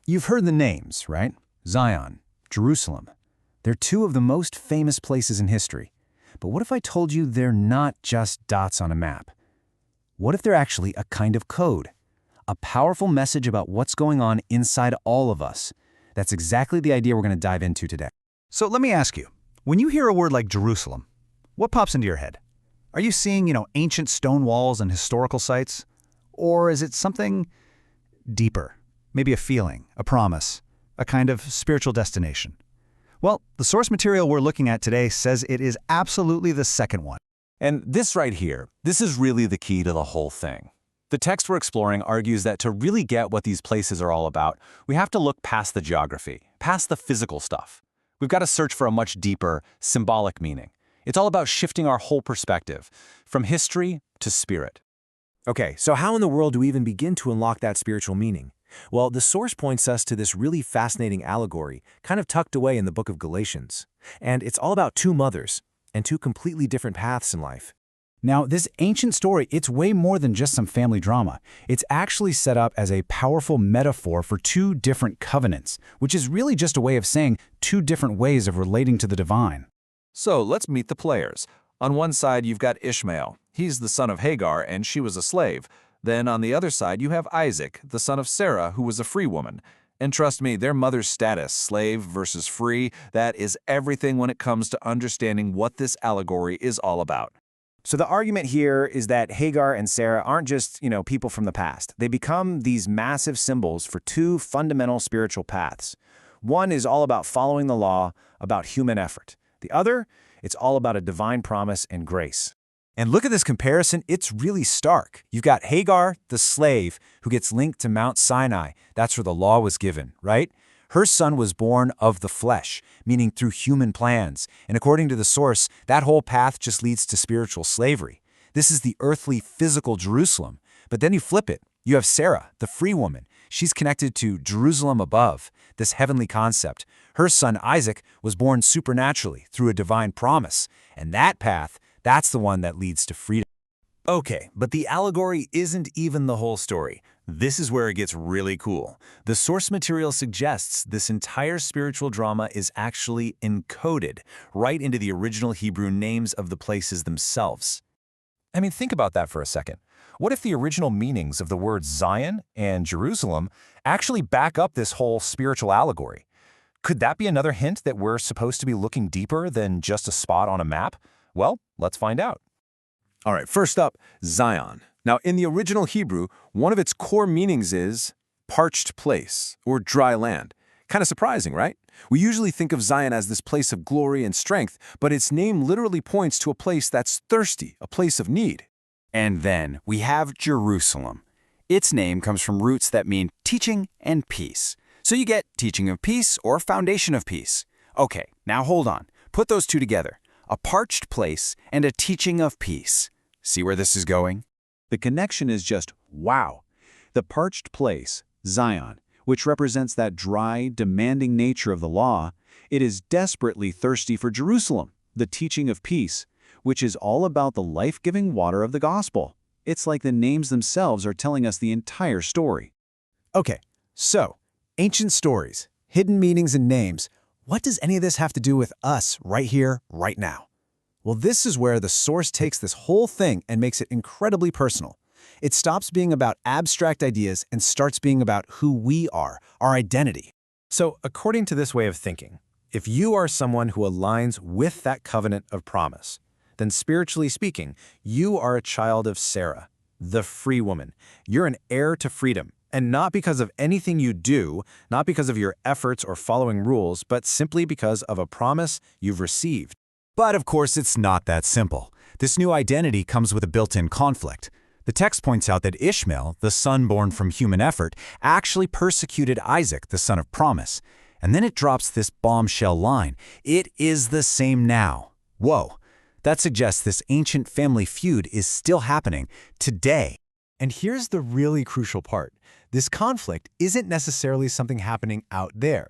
You've heard the names, right? Zion, Jerusalem. They're two of the most famous places in history. But what if I told you they're not just dots on a map? What if they're actually a kind of code? A powerful message about what's going on inside all of us. That's exactly the idea we're going to dive into today. So let me ask you, when you hear a word like Jerusalem, what pops into your head? Are you seeing, ancient stone walls and historical sites? Or is it something deeper? Maybe a feeling, a promise, a kind of spiritual destination? Well, the source material we're looking at today says it is absolutely the second one. And this right here, this is really the key to the whole thing. The text we're exploring argues that to really get what these places are all about, we have to look past the geography, past the physical stuff. We've got to search for a much deeper, symbolic meaning. It's all about shifting our whole perspective, from history to spirit. Okay, so how in the world do we even begin to unlock that spiritual meaning? Well, the source points us to this really fascinating allegory, kind of tucked away in the book of Galatians. And it's all about two mothers and two completely different paths in life. Now, this ancient story, it's way more than just some family drama. It's actually set up as a powerful metaphor for two different covenants, which is really just a way of saying two different ways of relating to the divine. So let's meet the players. On one side, you've got Ishmael. He's the son of Hagar, and she was a slave. Then on the other side, you have Isaac, the son of Sarah, who was a free woman. And trust me, their mother's status, slave versus free, that is everything when it comes to understanding what this allegory is all about. So the argument here is that Hagar and Sarah aren't just, people from the past. They become these massive symbols for two fundamental spiritual paths. One is all about following the law, about human effort. The other, it's all about a divine promise and grace. And look at this comparison, it's really stark. You've got Hagar, the slave, who gets linked to Mount Sinai. That's where the law was given, right? Her son was born of the flesh, meaning through human plans. And according to the source, that whole path just leads to spiritual slavery. This is the earthly, physical Jerusalem. But then you flip it. You have Sarah, the free woman. She's connected to Jerusalem above, this heavenly concept. Her son Isaac was born supernaturally through a divine promise. And that path, that's the one that leads to freedom. Okay, but the allegory isn't even the whole story. This is where it gets really cool. The source material suggests this entire spiritual drama is actually encoded right into the original Hebrew names of the places themselves. I mean, think about that for a second. What if the original meanings of the words Zion and Jerusalem actually back up this whole spiritual allegory? Could that be another hint that we're supposed to be looking deeper than just a spot on a map? Well, let's find out. All right, first up, Zion. Now, in the original Hebrew, one of its core meanings is parched place or dry land. Kind of surprising, right? We usually think of Zion as this place of glory and strength, but its name literally points to a place that's thirsty, a place of need. And then we have Jerusalem. Its name comes from roots that mean teaching and peace. So you get teaching of peace or foundation of peace. Okay, now hold on. Put those two together. A parched place and a teaching of peace. See where this is going? The connection is just wow. The parched place, Zion, which represents that dry, demanding nature of the law, it is desperately thirsty for Jerusalem, the teaching of peace, which is all about the life-giving water of the gospel. It's like the names themselves are telling us the entire story. Okay, so, ancient stories, hidden meanings and names. What does any of this have to do with us right here, right now? Well, this is where the source takes this whole thing and makes it incredibly personal. It stops being about abstract ideas and starts being about who we are, our identity. So, according to this way of thinking, if you are someone who aligns with that covenant of promise, then spiritually speaking, you are a child of Sarah, the free woman. You're an heir to freedom. And not because of anything you do, not because of your efforts or following rules, but simply because of a promise you've received. But of course, it's not that simple. This new identity comes with a built-in conflict. The text points out that Ishmael, the son born from human effort, actually persecuted Isaac, the son of promise. And then it drops this bombshell line, "It is the same now." Whoa, that suggests this ancient family feud is still happening today. And here's the really crucial part. This conflict isn't necessarily something happening out there.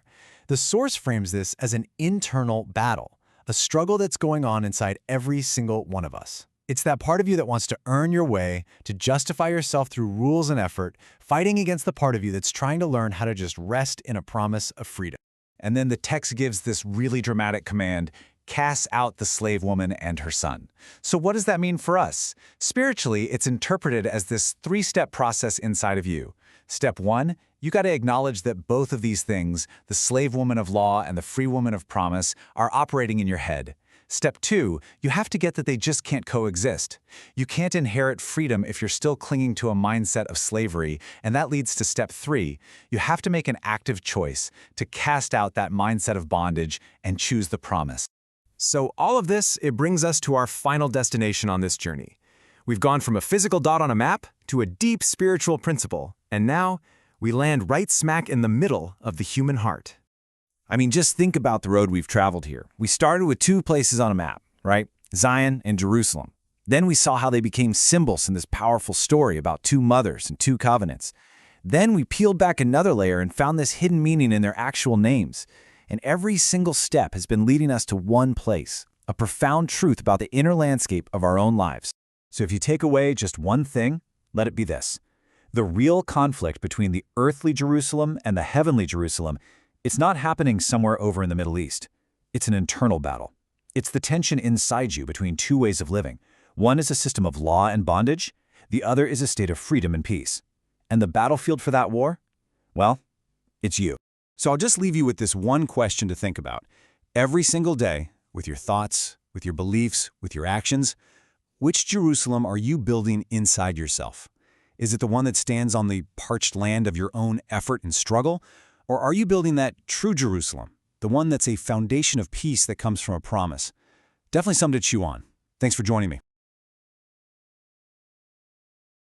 The source frames this as an internal battle, a struggle that's going on inside every single one of us. It's that part of you that wants to earn your way, to justify yourself through rules and effort, fighting against the part of you that's trying to learn how to just rest in a promise of freedom. And then the text gives this really dramatic command, cast out the slave woman and her son. So what does that mean for us? Spiritually, it's interpreted as this three-step process inside of you. Step 1, you got to acknowledge that both of these things, the slave woman of law and the free woman of promise, are operating in your head. Step 2, you have to get that they just can't coexist. You can't inherit freedom if you're still clinging to a mindset of slavery, and that leads to Step 3. You have to make an active choice to cast out that mindset of bondage and choose the promise. So all of this, it brings us to our final destination on this journey. We've gone from a physical dot on a map to a deep spiritual principle, and now we land right smack in the middle of the human heart. I mean, just think about the road we've traveled here. We started with 2 places on a map, right? Zion and Jerusalem. Then we saw how they became symbols in this powerful story about 2 mothers and 2 covenants. Then we peeled back another layer and found this hidden meaning in their actual names. And every single step has been leading us to one place, a profound truth about the inner landscape of our own lives. So if you take away just one thing, let it be this. The real conflict between the earthly Jerusalem and the heavenly Jerusalem, it's not happening somewhere over in the Middle East. It's an internal battle. It's the tension inside you between 2 ways of living. One is a system of law and bondage. The other is a state of freedom and peace. And the battlefield for that war? Well, it's you. So I'll just leave you with this one question to think about. Every single day, with your thoughts, with your beliefs, with your actions, which Jerusalem are you building inside yourself? Is it the one that stands on the parched land of your own effort and struggle? Or are you building that true Jerusalem, the one that's a foundation of peace that comes from a promise? Definitely something to chew on. Thanks for joining me.